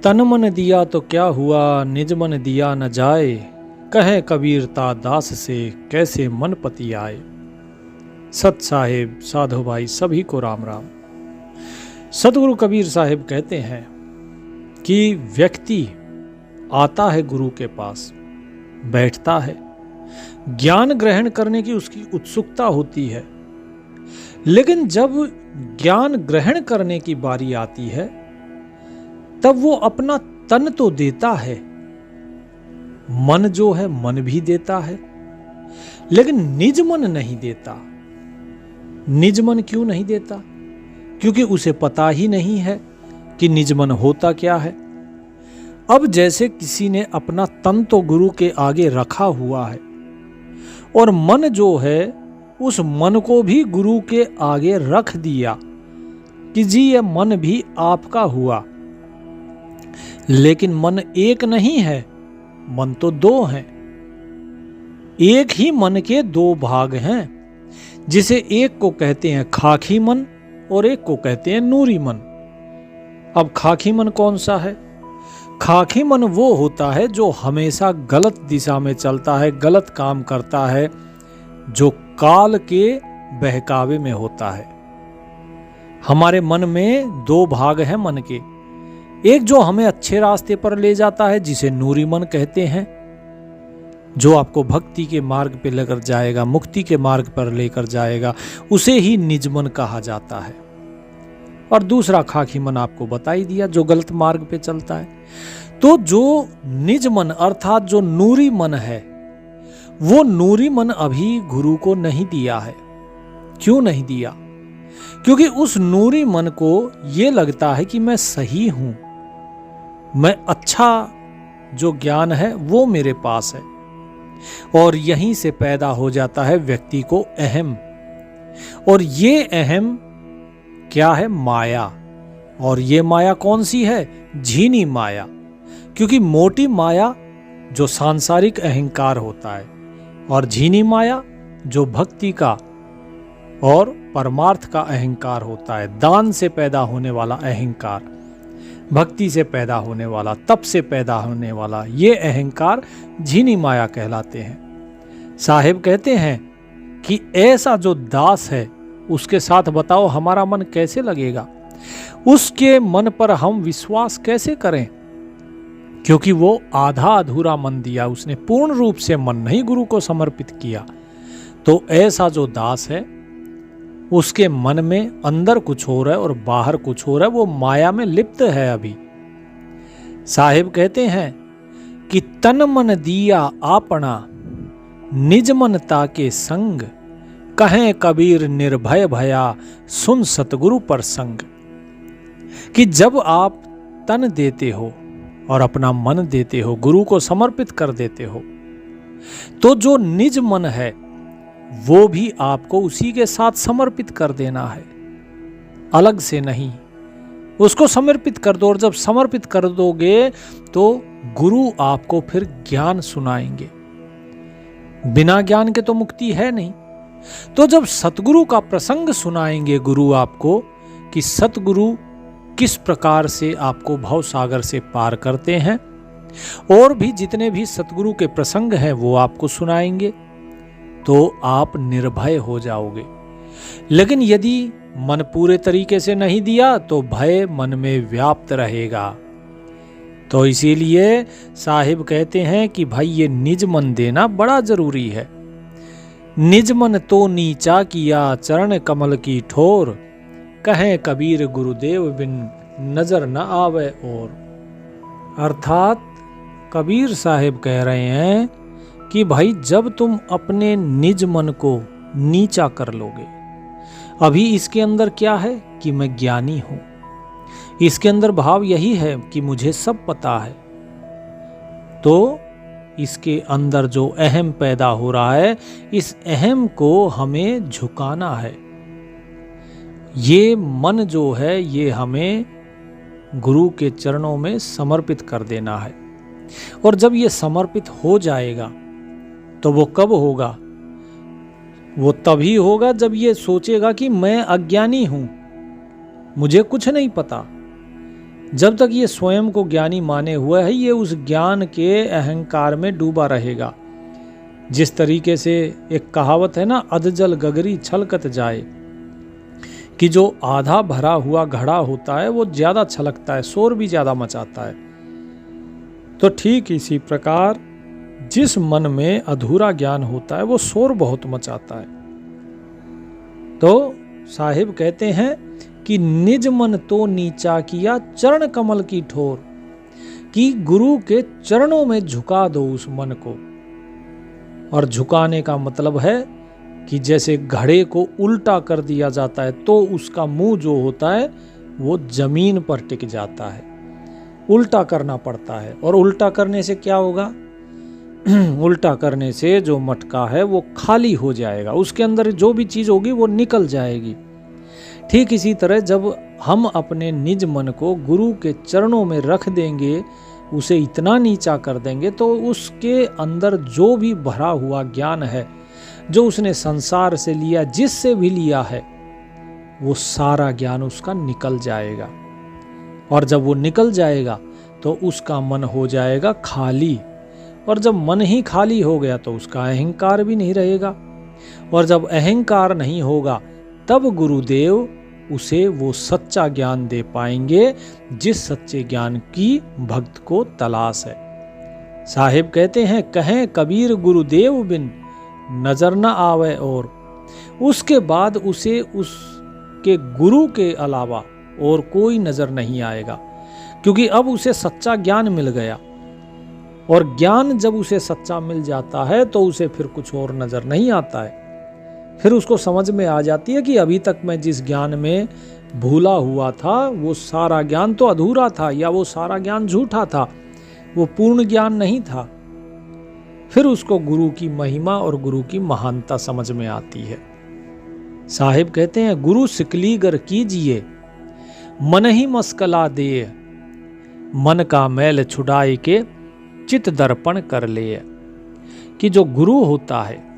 तन मन दिया तो क्या हुआ, निज मन दिया न जाए। कहे कबीरता दास से कैसे मन पति आए। सत साहेब, साधु भाई सभी को राम राम। सतगुरु कबीर साहेब कहते हैं कि व्यक्ति आता है गुरु के पास, बैठता है, ज्ञान ग्रहण करने की उसकी उत्सुकता होती है, लेकिन जब ज्ञान ग्रहण करने की बारी आती है तब वो अपना तन तो देता है, मन जो है मन भी देता है, लेकिन निज मन नहीं देता। निज मन क्यों नहीं देता? क्योंकि उसे पता ही नहीं है कि निज मन होता क्या है। अब जैसे किसी ने अपना तन तो गुरु के आगे रखा हुआ है और मन जो है उस मन को भी गुरु के आगे रख दिया कि जी ये मन भी आपका हुआ, लेकिन मन एक नहीं है, मन तो दो हैं। एक ही मन के दो भाग हैं, जिसे एक को कहते हैं खाकी मन और एक को कहते हैं नूरी मन। अब खाकी मन कौन सा है? खाकी मन वो होता है जो हमेशा गलत दिशा में चलता है, गलत काम करता है, जो काल के बहकावे में होता है। हमारे मन में दो भाग हैं मन के। एक जो हमें अच्छे रास्ते पर ले जाता है जिसे नूरी मन कहते हैं, जो आपको भक्ति के मार्ग पे लेकर जाएगा, मुक्ति के मार्ग पर लेकर जाएगा, उसे ही निज मन कहा जाता है। और दूसरा खाकी मन आपको बता ही दिया, जो गलत मार्ग पे चलता है। तो जो निज मन अर्थात जो नूरी मन है, वो नूरी मन अभी गुरु को नहीं दिया है। क्यों नहीं दिया? क्योंकि उस नूरी मन को ये लगता है कि मैं सही हूं, मैं अच्छा जो ज्ञान है वो मेरे पास है। और यहीं से पैदा हो जाता है व्यक्ति को अहम। और ये अहम क्या है? माया। और ये माया कौन सी है? झीनी माया। क्योंकि मोटी माया जो सांसारिक अहंकार होता है, और झीनी माया जो भक्ति का और परमार्थ का अहंकार होता है। दान से पैदा होने वाला अहंकार, भक्ति से पैदा होने वाला, तप से पैदा होने वाला, ये अहंकार झीनी माया कहलाते हैं। साहेब कहते हैं कि ऐसा जो दास है उसके साथ बताओ हमारा मन कैसे लगेगा, उसके मन पर हम विश्वास कैसे करें? क्योंकि वो आधा अधूरा मन दिया, उसने पूर्ण रूप से मन नहीं गुरु को समर्पित किया। तो ऐसा जो दास है उसके मन में अंदर कुछ हो रहा है और बाहर कुछ हो रहा है, वो माया में लिप्त है अभी। साहिब कहते हैं कि तन मन दिया आपना, निज मन ताके संग। कहें कबीर निर्भय भया, सुन सतगुरु पर संग। कि जब आप तन देते हो और अपना मन देते हो, गुरु को समर्पित कर देते हो, तो जो निज मन है वो भी आपको उसी के साथ समर्पित कर देना है, अलग से नहीं। उसको समर्पित कर दो, और जब समर्पित कर दोगे तो गुरु आपको फिर ज्ञान सुनाएंगे। बिना ज्ञान के तो मुक्ति है नहीं। तो जब सतगुरु का प्रसंग सुनाएंगे गुरु आपको कि सतगुरु किस प्रकार से आपको भव सागर से पार करते हैं, और भी जितने भी सतगुरु के प्रसंग हैं वो आपको सुनाएंगे, तो आप निर्भय हो जाओगे। लेकिन यदि मन पूरे तरीके से नहीं दिया तो भय मन में व्याप्त रहेगा। तो इसीलिए साहिब कहते हैं कि भाई ये निज मन देना बड़ा जरूरी है। निज मन तो नीचा किया, चरण कमल की ठोर। कहें कबीर गुरुदेव बिन नजर न आवे और। अर्थात कबीर साहिब कह रहे हैं कि भाई जब तुम अपने निज मन को नीचा कर लोगे, अभी इसके अंदर क्या है कि मैं ज्ञानी हूं, इसके अंदर भाव यही है कि मुझे सब पता है, तो इसके अंदर जो अहम पैदा हो रहा है, इस अहम को हमें झुकाना है। ये मन जो है ये हमें गुरु के चरणों में समर्पित कर देना है। और जब ये समर्पित हो जाएगा तो वो कब होगा? वो तभी होगा जब ये सोचेगा कि मैं अज्ञानी हूं, मुझे कुछ नहीं पता, जब तक ये स्वयं को ज्ञानी माने हुआ है, ये उस ज्ञान के अहंकार में डूबा रहेगा। जिस तरीके से एक कहावत है ना, अधजल गगरी छलकत जाए, कि जो आधा भरा हुआ घड़ा होता है वो ज्यादा छलकता है, शोर भी ज्यादा मचाता है। तो ठीक इसी प्रकार जिस मन में अधूरा ज्ञान होता है वो शोर बहुत मचाता है। तो साहिब कहते हैं कि निज मन तो नीचा किया चरण कमल की ठोर, कि गुरु के चरणों में झुका दो उस मन को। और झुकाने का मतलब है कि जैसे घड़े को उल्टा कर दिया जाता है तो उसका मुंह जो होता है वो जमीन पर टिक जाता है, उल्टा करना पड़ता है। और उल्टा करने से क्या होगा? उल्टा करने से जो मटका है वो खाली हो जाएगा, उसके अंदर जो भी चीज होगी वो निकल जाएगी। ठीक इसी तरह जब हम अपने निज मन को गुरु के चरणों में रख देंगे, उसे इतना नीचा कर देंगे, तो उसके अंदर जो भी भरा हुआ ज्ञान है, जो उसने संसार से लिया, जिससे भी लिया है, वो सारा ज्ञान उसका निकल जाएगा। और जब वो निकल जाएगा तो उसका मन हो जाएगा खाली। और जब मन ही खाली हो गया तो उसका अहंकार भी नहीं रहेगा। और जब अहंकार नहीं होगा तब गुरुदेव उसे वो सच्चा ज्ञान दे पाएंगे जिस सच्चे ज्ञान की भक्त को तलाश है। साहिब कहते हैं, कहें कबीर गुरुदेव बिन नजर न आवे, और उसके बाद उसे उसके गुरु के अलावा और कोई नजर नहीं आएगा, क्योंकि अब उसे सच्चा ज्ञान मिल गया। और ज्ञान जब उसे सच्चा मिल जाता है तो उसे फिर कुछ और नजर नहीं आता है। फिर उसको समझ में आ जाती है कि अभी तक मैं जिस ज्ञान में भूला हुआ था वो सारा ज्ञान तो अधूरा था, या वो सारा ज्ञान झूठा था, वो पूर्ण ज्ञान नहीं था। फिर उसको गुरु की महिमा और गुरु की महानता समझ में आती है। साहिब कहते हैं, गुरु सिकलीगर कीजिए मन ही मस्कला दे, मन का मैल छुड़ाए के चित दर्पण कर ले। कि जो गुरु होता है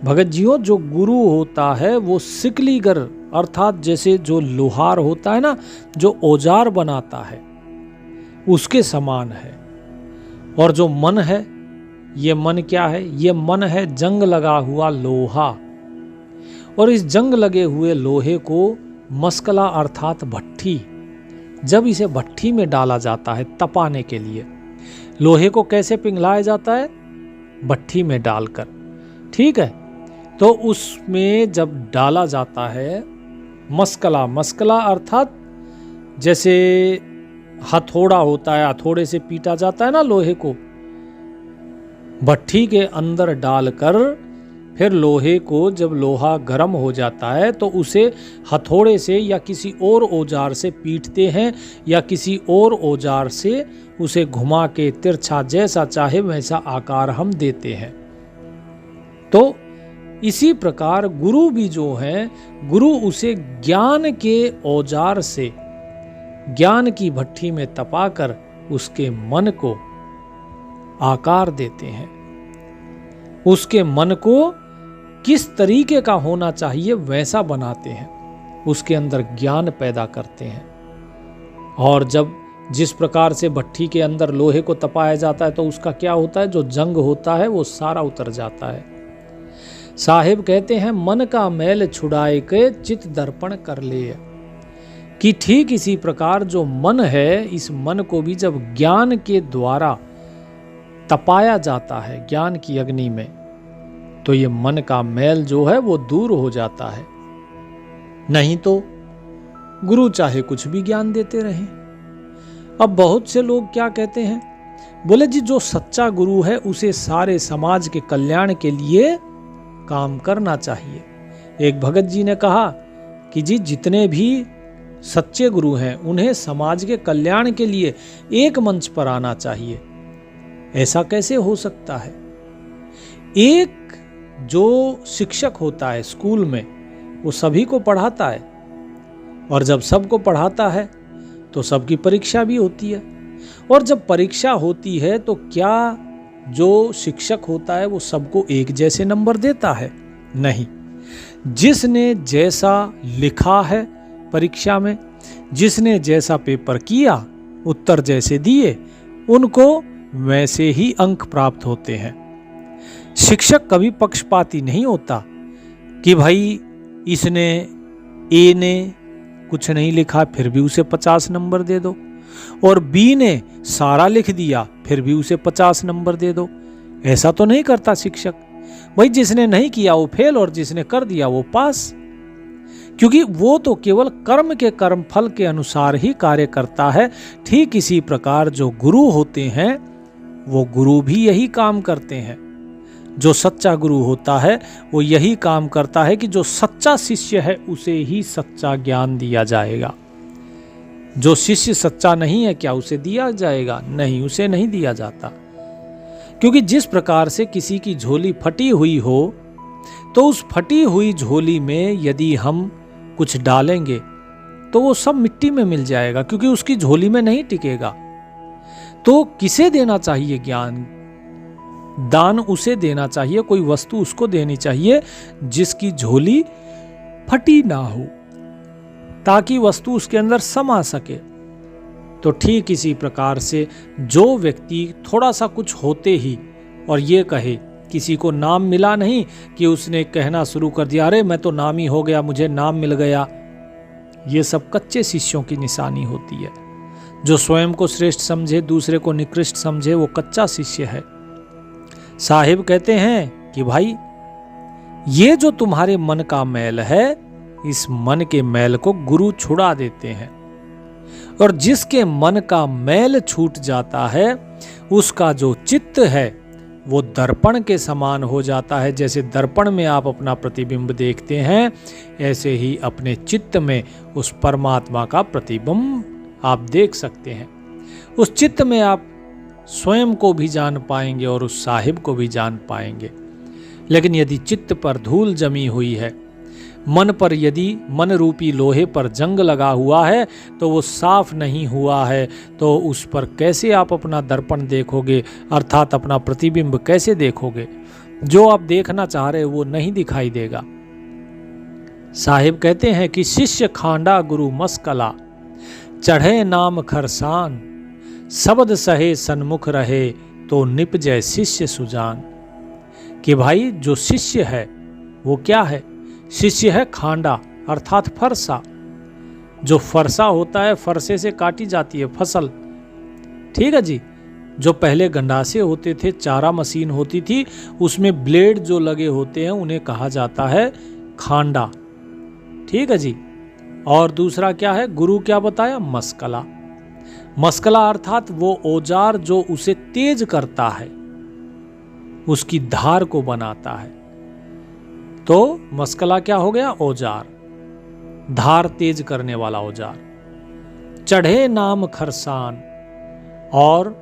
भगत जियों, जो गुरु होता है वो सिकलीगर अर्थात जैसे जो लोहार होता है ना, जो औजार बनाता है, उसके समान है। और जो मन है, ये मन क्या है? ये मन है जंग लगा हुआ लोहा। और इस जंग लगे हुए लोहे को मस्कला अर्थात भट्ठी, जब इसे भट्ठी में डाला जाता है तपाने के लिए, लोहे को कैसे पिघलाया जाता है? भट्ठी में डालकर, ठीक है। तो उसमें जब डाला जाता है मस्कला, मस्कला अर्थात जैसे हथौड़ा होता है, हथौड़े से पीटा जाता है ना लोहे को, भट्ठी के अंदर डालकर फिर लोहे को जब लोहा गर्म हो जाता है तो उसे हथौड़े से या किसी और औजार से पीटते हैं, या किसी और औजार से उसे घुमा के तिरछा जैसा चाहे वैसा आकार हम देते हैं। तो इसी प्रकार गुरु भी जो है, गुरु उसे ज्ञान के औजार से, ज्ञान की भट्ठी में तपाकर उसके मन को आकार देते हैं। उसके मन को किस तरीके का होना चाहिए वैसा बनाते हैं, उसके अंदर ज्ञान पैदा करते हैं। और जब जिस प्रकार से भट्ठी के अंदर लोहे को तपाया जाता है तो उसका क्या होता है? जो जंग होता है वो सारा उतर जाता है। साहिब कहते हैं, मन का मैल छुड़ाए के चित दर्पण कर ले। कि ठीक इसी प्रकार जो मन है, इस मन को भी जब ज्ञान के द्वारा तपाया जाता है ज्ञान की अग्नि में, तो ये मन का मैल जो है वो दूर हो जाता है। नहीं तो गुरु चाहे कुछ भी ज्ञान देते रहें। अब बहुत से लोग क्या कहते हैं, बोले जी जो सच्चा गुरु है उसे सारे समाज के कल्याण के लिए काम करना चाहिए। एक भगत जी ने कहा कि जी जितने भी सच्चे गुरु हैं उन्हें समाज के कल्याण के लिए एक मंच पर आना चाहिए। ऐसा कैसे हो सकता है? एक जो शिक्षक होता है स्कूल में, वो सभी को पढ़ाता है, और जब सबको पढ़ाता है तो सबकी परीक्षा भी होती है। और जब परीक्षा होती है तो क्या जो शिक्षक होता है वो सबको एक जैसे नंबर देता है? नहीं। जिसने जैसा लिखा है परीक्षा में, जिसने जैसा पेपर किया, उत्तर जैसे दिए, उनको वैसे ही अंक प्राप्त होते हैं। शिक्षक कभी पक्षपाती नहीं होता कि भाई इसने ए ने कुछ नहीं लिखा फिर भी उसे 50 नंबर दे दो, और बी ने सारा लिख दिया फिर भी उसे 50 नंबर दे दो। ऐसा तो नहीं करता शिक्षक। भाई जिसने नहीं किया वो फेल और जिसने कर दिया वो पास, क्योंकि वो तो केवल कर्म के कर्म फल के अनुसार ही कार्य करता है। ठीक इसी प्रकार जो गुरु होते हैं वो गुरु भी यही काम करते हैं। जो सच्चा गुरु होता है वो यही काम करता है कि जो सच्चा शिष्य है उसे ही सच्चा ज्ञान दिया जाएगा। जो शिष्य सच्चा नहीं है क्या उसे दिया जाएगा? नहीं, उसे नहीं दिया जाता। क्योंकि जिस प्रकार से किसी की झोली फटी हुई हो तो उस फटी हुई झोली में यदि हम कुछ डालेंगे तो वो सब मिट्टी में मिल जाएगा, क्योंकि उसकी झोली में नहीं टिकेगा। तो किसे देना चाहिए ज्ञान? दान उसे देना चाहिए, कोई वस्तु उसको देनी चाहिए जिसकी झोली फटी ना हो, ताकि वस्तु उसके अंदर समा सके। तो ठीक इसी प्रकार से जो व्यक्ति थोड़ा सा कुछ होते ही और ये कहे, किसी को नाम मिला नहीं कि उसने कहना शुरू कर दिया अरे मैं तो नामी हो गया, मुझे नाम मिल गया, ये सब कच्चे शिष्यों की निशानी होती है। जो स्वयं को श्रेष्ठ समझे, दूसरे को निकृष्ट समझे, वो कच्चा शिष्य है। साहिब कहते हैं कि भाई ये जो तुम्हारे मन का मैल है, इस मन के मैल को गुरु छुड़ा देते हैं, और जिसके मन का मैल छूट जाता है उसका जो चित्त है वो दर्पण के समान हो जाता है। जैसे दर्पण में आप अपना प्रतिबिंब देखते हैं, ऐसे ही अपने चित्त में उस परमात्मा का प्रतिबिंब आप देख सकते हैं। उस चित्त में आप स्वयं को भी जान पाएंगे और उस साहिब को भी जान पाएंगे। लेकिन यदि चित्त पर धूल जमी हुई है, मन पर यदि मन रूपी लोहे पर जंग लगा हुआ है, तो वो साफ नहीं हुआ है, तो उस पर कैसे आप अपना दर्पण देखोगे, अर्थात अपना प्रतिबिंब कैसे देखोगे? जो आप देखना चाह रहे वो नहीं दिखाई देगा। साहिब कहते हैं कि शिष्य खांडा गुरु मस्कला, चढ़े नाम खरसान, शब्द सहे सन्मुख रहे, तो निपजय शिष्य सुजान। कि भाई जो शिष्य है वो क्या है? शिष्य है खांडा अर्थात फरसा। जो फरसा होता है, फरसे से काटी जाती है फसल, ठीक है जी। जो पहले गंडासे होते थे, चारा मशीन होती थी, उसमें ब्लेड जो लगे होते हैं उन्हें कहा जाता है खांडा, ठीक है जी। और दूसरा क्या है? गुरु क्या बताया? मस्कला। मस्कला अर्थात वो औजार जो उसे तेज करता है, उसकी धार को बनाता है। तो मस्कला क्या हो गया? औजार, धार तेज करने वाला औजार। चढ़े नाम खरसान, और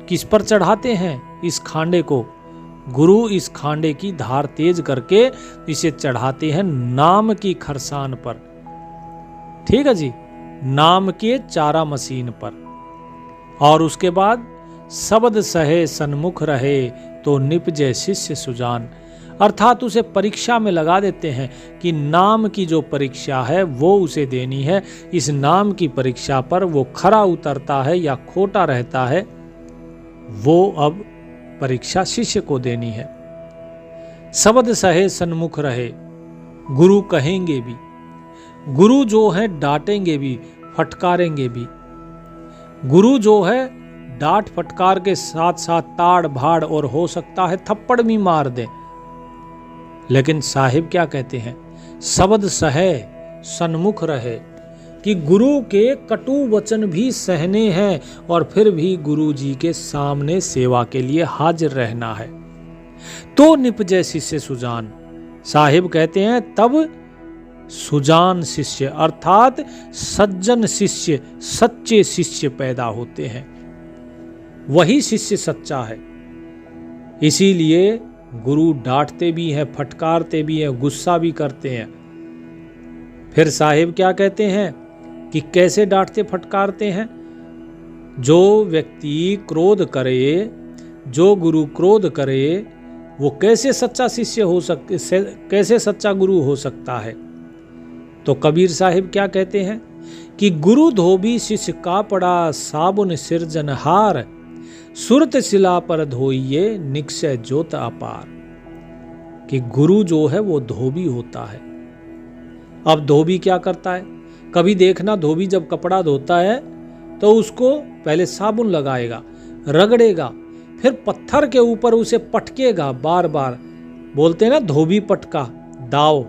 किस पर चढ़ाते हैं इस खांडे को? गुरु इस खांडे की धार तेज करके इसे चढ़ाते हैं नाम की खरसान पर, ठीक है जी, नाम के चारा मशीन पर। और उसके बाद शब्द सहे सन्मुख रहे, तो निपजे शिष्य सुजान, अर्थात उसे परीक्षा में लगा देते हैं कि नाम की जो परीक्षा है वो उसे देनी है। इस नाम की परीक्षा पर वो खरा उतरता है या खोटा रहता है, वो अब परीक्षा शिष्य को देनी है। शब्द सहे सन्मुख रहे, गुरु कहेंगे भी, गुरु जो है डांटेंगे भी, फटकारेंगे भी। गुरु जो है डांट फटकार के साथ साथ ताड़ भाड़ और हो सकता है थप्पड़ भी मार दे। लेकिन साहिब क्या कहते हैं? शब्द सहे सन्मुख रहे, कि गुरु के कटु वचन भी सहने हैं और फिर भी गुरु जी के सामने सेवा के लिए हाजिर रहना है। तो निपजे शिष्य सुजान, साहिब कहते हैं तब सुजान शिष्य अर्थात सज्जन शिष्य, सच्चे शिष्य पैदा होते हैं। वही शिष्य सच्चा है। इसीलिए गुरु डांटते भी हैं, फटकारते भी हैं, गुस्सा भी करते हैं। फिर साहिब क्या कहते हैं कि कैसे डांटते फटकारते हैं? जो व्यक्ति क्रोध करे, जो गुरु क्रोध करे, वो कैसे सच्चा शिष्य हो सकते, कैसे सच्चा गुरु हो सकता है? तो कबीर साहिब क्या कहते हैं कि गुरु धोबी शिष्य कापड़ा साबुन सिरजनहार, सुरत शिला पर धोइये निक्षय ज्योत अपार। कि गुरु जो है वो धोबी होता है। अब धोबी क्या करता है, कभी देखना धोबी जब कपड़ा धोता है तो उसको पहले साबुन लगाएगा, रगड़ेगा, फिर पत्थर के ऊपर उसे पटकेगा बार बार। बोलते हैं ना धोबी पटका दाव,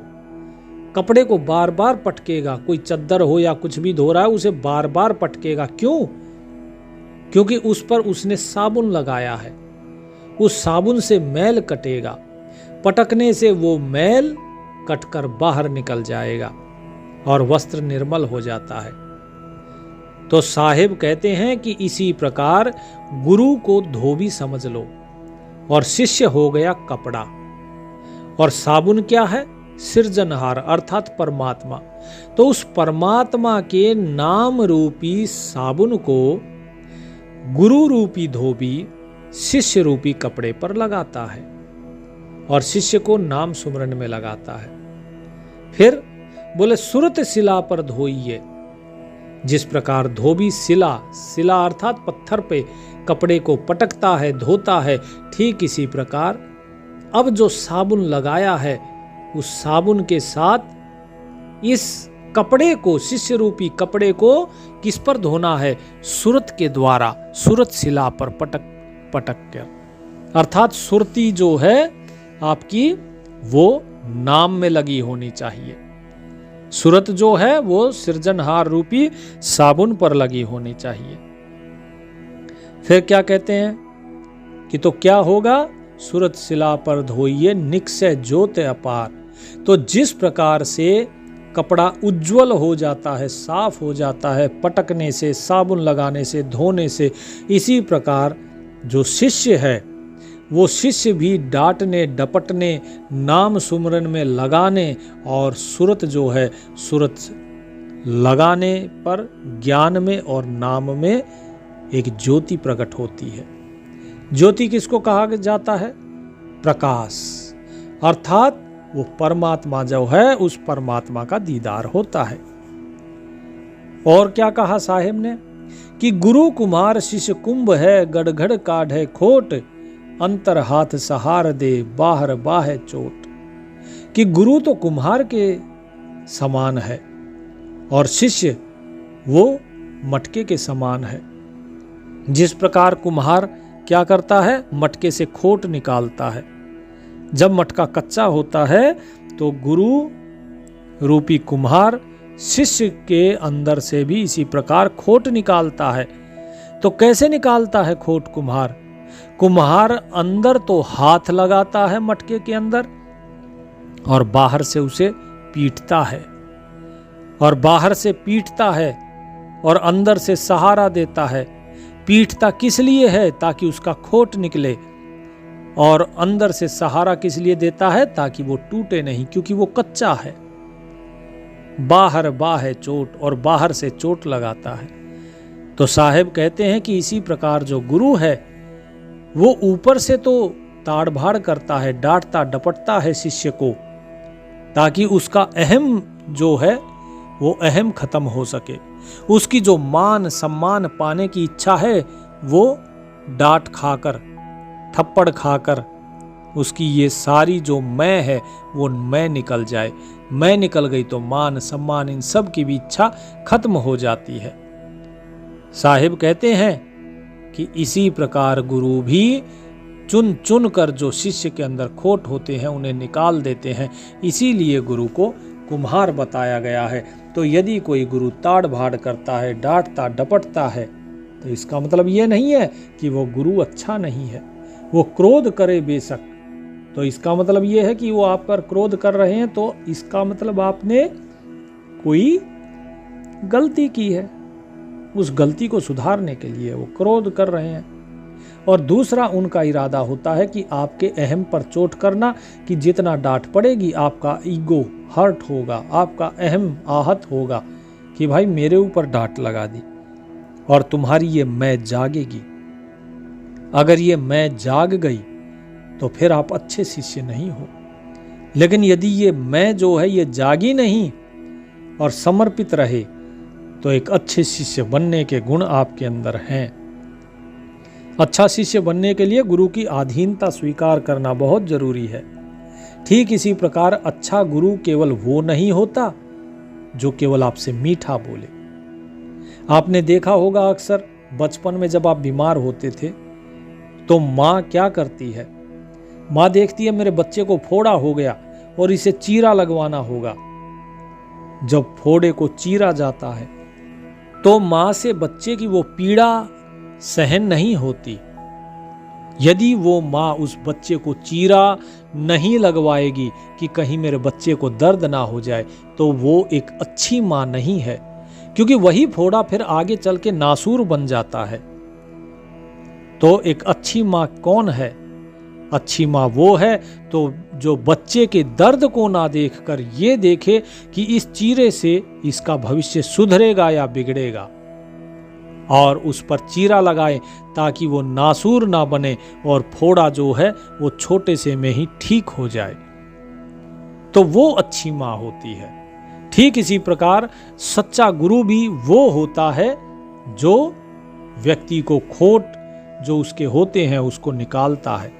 कपड़े को बार बार पटकेगा। कोई चद्दर हो या कुछ भी धो रहा है उसे बार बार पटकेगा। क्यों? क्योंकि उस पर उसने साबुन लगाया है। उस साबुन से मैल कटेगा, पटकने से वो मैल कटकर बाहर निकल जाएगा और वस्त्र निर्मल हो जाता है। तो साहिब कहते हैं कि इसी प्रकार गुरु को धोबी समझ लो और शिष्य हो गया कपड़ा, और साबुन क्या है? सृजनहार अर्थात परमात्मा। तो उस परमात्मा के नाम रूपी साबुन को गुरु रूपी धोबी शिष्य रूपी कपड़े पर लगाता है और शिष्य को नाम सुमरन में लगाता है। फिर बोले सुरत शिला पर धोइए। जिस प्रकार धोबी शिला अर्थात पत्थर पे कपड़े को पटकता है, धोता है, ठीक इसी प्रकार अब जो साबुन लगाया है उस साबुन के साथ इस कपड़े को, शिष्य रूपी कपड़े को किस पर धोना है? सुरत के द्वारा, सुरत शिला पर पटक कर। अर्थात सुरती जो है आपकी वो नाम में लगी होनी चाहिए। सुरत जो है वो सृजनहार रूपी साबुन पर लगी होनी चाहिए। फिर क्या कहते हैं कि तो क्या होगा? सुरत शिला पर धोइए निक्षय ज्योत अपार। तो जिस प्रकार से कपड़ा उज्जवल हो जाता है, साफ हो जाता है पटकने से, साबुन लगाने से, धोने से, इसी प्रकार जो शिष्य है वो शिष्य भी डांटने डपटने, नाम सुमरन में लगाने और सुरत जो है सुरत लगाने पर ज्ञान में और नाम में एक ज्योति प्रकट होती है। ज्योति किसको कहा जाता है? प्रकाश। अर्थात वो परमात्मा जो है उस परमात्मा का दीदार होता है। और क्या कहा साहिब ने कि गुरु कुमार शिष्य कुंभ है, गड़गड़ काढ़े खोट, अंतर हाथ सहार दे बाहर बाहे चोट। कि गुरु तो कुम्हार के समान है और शिष्य वो मटके के समान है। जिस प्रकार कुम्हार क्या करता है? मटके से खोट निकालता है। जब मटका कच्चा होता है तो गुरु रूपी कुम्हार शिष्य के अंदर से भी इसी प्रकार खोट निकालता है। तो कैसे निकालता है खोट कुम्हार? कुम्हार अंदर तो हाथ लगाता है मटके के अंदर और बाहर से उसे पीटता है, और बाहर से पीटता है और अंदर से सहारा देता है। पीटता किस लिए है? ताकि उसका खोट निकले, और अंदर से सहारा किस लिए देता है? ताकि वो टूटे नहीं, क्योंकि वो कच्चा है। बाहर बाहे चोट, और बाहर से चोट लगाता है। तो साहिब कहते हैं कि इसी प्रकार जो गुरु है वो ऊपर से तो ताड़ भाड़ करता है, डांटता डपटता है शिष्य को, ताकि उसका अहम जो है वो अहम खत्म हो सके। उसकी जो मान सम्मान पाने की इच्छा है वो डांट खाकर, थप्पड़ खाकर उसकी ये सारी जो मैं है वो मैं निकल जाए। मैं निकल गई तो मान सम्मान इन सब की भी इच्छा खत्म हो जाती है। साहिब कहते हैं कि इसी प्रकार गुरु भी चुन चुन कर जो शिष्य के अंदर खोट होते हैं उन्हें निकाल देते हैं। इसीलिए गुरु को कुम्हार बताया गया है। तो यदि कोई गुरु ताड़ भाड़ करता है, डांटता डपटता है, तो इसका मतलब ये नहीं है कि वो गुरु अच्छा नहीं है। वो क्रोध करे बेशक, तो इसका मतलब ये है कि वो आप पर क्रोध कर रहे हैं, तो इसका मतलब आपने कोई गलती की है। उस गलती को सुधारने के लिए वो क्रोध कर रहे हैं। और दूसरा उनका इरादा होता है कि आपके अहम पर चोट करना, कि जितना डांट पड़ेगी आपका ईगो हर्ट होगा, आपका अहम आहत होगा कि भाई मेरे ऊपर डांट लगा दी, और तुम्हारी ये मैं जागेगी। अगर ये मैं जाग गई तो फिर आप अच्छे शिष्य नहीं हो। लेकिन यदि ये मैं जो है ये जागी नहीं और समर्पित रहे, तो एक अच्छे शिष्य बनने के गुण आपके अंदर हैं। अच्छा शिष्य बनने के लिए गुरु की अधीनता स्वीकार करना बहुत जरूरी है। ठीक इसी प्रकार अच्छा गुरु केवल वो नहीं होता जो केवल आपसे मीठा बोले। आपने देखा होगा अक्सर बचपन में जब आप बीमार होते थे तो माँ क्या करती है, माँ देखती है मेरे बच्चे को फोड़ा हो गया और इसे चीरा लगवाना होगा। जब फोड़े को चीरा जाता है तो माँ से बच्चे की वो पीड़ा सहन नहीं होती। यदि वो माँ उस बच्चे को चीरा नहीं लगवाएगी कि कहीं मेरे बच्चे को दर्द ना हो जाए, तो वो एक अच्छी माँ नहीं है, क्योंकि वही फोड़ा फिर आगे चल के नासूर बन जाता है। तो एक अच्छी माँ कौन है? अच्छी माँ वो है तो जो बच्चे के दर्द को ना देखकर ये देखे कि इस चीरे से इसका भविष्य सुधरेगा या बिगड़ेगा, और उस पर चीरा लगाए ताकि वो नासूर ना बने और फोड़ा जो है वो छोटे से में ही ठीक हो जाए। तो वो अच्छी माँ होती है। ठीक इसी प्रकार सच्चा गुरु भी वो होता है जो व्यक्ति को खोट जो उसके होते हैं उसको निकालता है,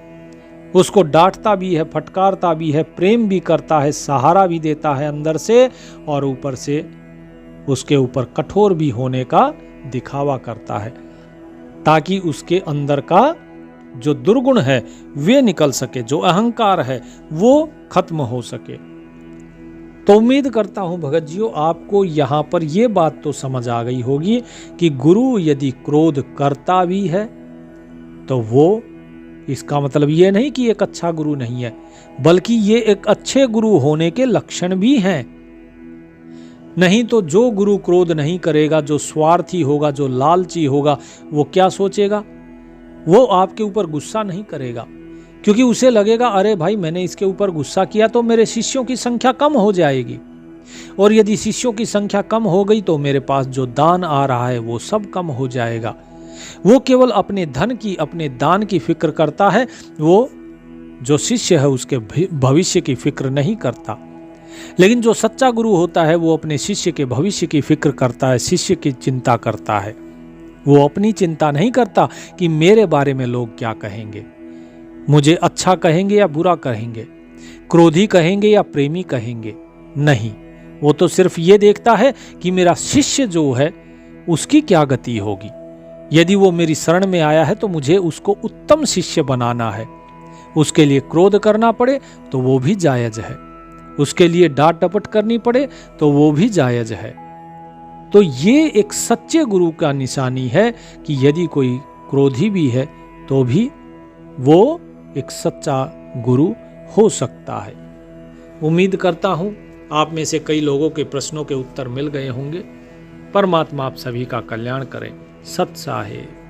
उसको डांटता भी है, फटकारता भी है, प्रेम भी करता है, सहारा भी देता है अंदर से, और ऊपर से उसके ऊपर कठोर भी होने का दिखावा करता है, ताकि उसके अंदर का जो दुर्गुण है वे निकल सके, जो अहंकार है वो खत्म हो सके। तो उम्मीद करता हूं भगत जियों आपको यहां पर यह बात तो समझ आ गई होगी कि गुरु यदि क्रोध करता भी है तो वो, इसका मतलब ये नहीं कि एक अच्छा गुरु नहीं है, बल्कि ये एक अच्छे गुरु होने के लक्षण भी हैं। नहीं तो जो गुरु क्रोध नहीं करेगा, जो स्वार्थी होगा, जो लालची होगा, वो क्या सोचेगा? वो आपके ऊपर गुस्सा नहीं करेगा, क्योंकि उसे लगेगा अरे भाई मैंने इसके ऊपर गुस्सा किया तो मेरे शिष्यों की संख्या कम हो जाएगी, और यदि शिष्यों की संख्या कम हो गई तो मेरे पास जो दान आ रहा है वो सब कम हो जाएगा। वो केवल अपने धन की, अपने दान की फिक्र करता है, वो जो शिष्य है उसके भविष्य की फिक्र नहीं करता। लेकिन जो सच्चा गुरु होता है वो अपने शिष्य के भविष्य की फिक्र करता है, शिष्य की चिंता करता है। वो अपनी चिंता नहीं करता कि मेरे बारे में लोग क्या कहेंगे, मुझे अच्छा कहेंगे या बुरा कहेंगे, क्रोधी कहेंगे या प्रेमी कहेंगे। नहीं, वो तो सिर्फ ये देखता है कि मेरा शिष्य जो है उसकी क्या गति होगी। यदि वो मेरी शरण में आया है तो मुझे उसको उत्तम शिष्य बनाना है। उसके लिए क्रोध करना पड़े तो वो भी जायज है, उसके लिए डांट डपट करनी पड़े तो वो भी जायज है। तो ये एक सच्चे गुरु का निशानी है कि यदि कोई क्रोधी भी है तो भी वो एक सच्चा गुरु हो सकता है। उम्मीद करता हूं आप में से कई लोगों के प्रश्नों के उत्तर मिल गए होंगे। परमात्मा आप सभी का कल्याण करें। सत साहेब।